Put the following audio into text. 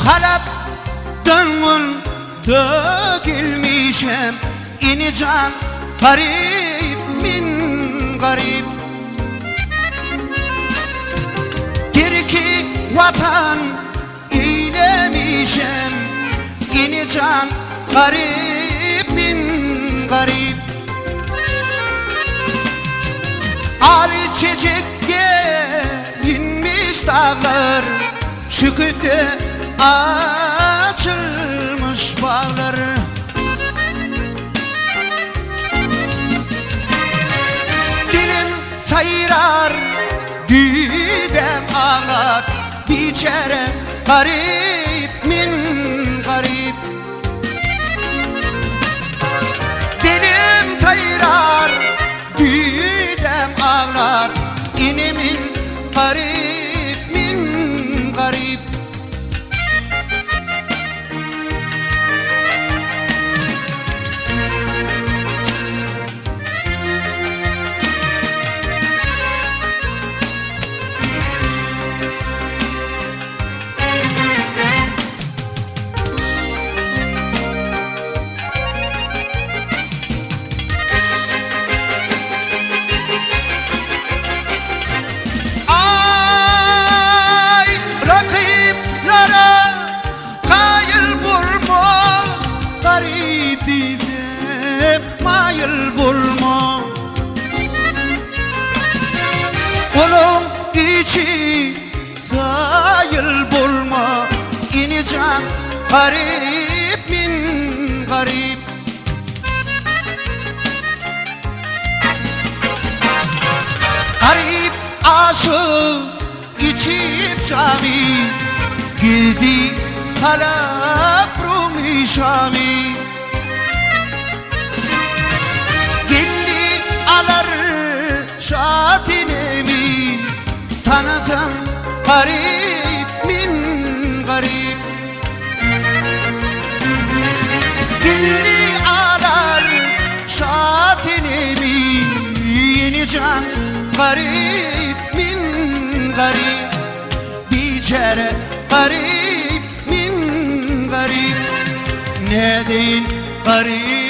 Halap dönün dökülmişem, ini can garip min garip. Terki vatan eylemişem, ini can garip min garip. Ali çiçekte inmiş dağlar, şükürde açılmış bağlar. Dilim sayrar, düdem ağlar, biçare garip min garip. Dilim sayrar, düdem ağlar, inimin garip min garip. Mayıl bulma, onun içi sayıl bulma. İni can garip min garip. Garip aşık içip cami, girdi halak Rumi Şami. Alar şatinemi, tanıdım garip min garip. Gilli alar şatinemi, yeni can garip min garip. Biçare garip min garip. Ne deyin garip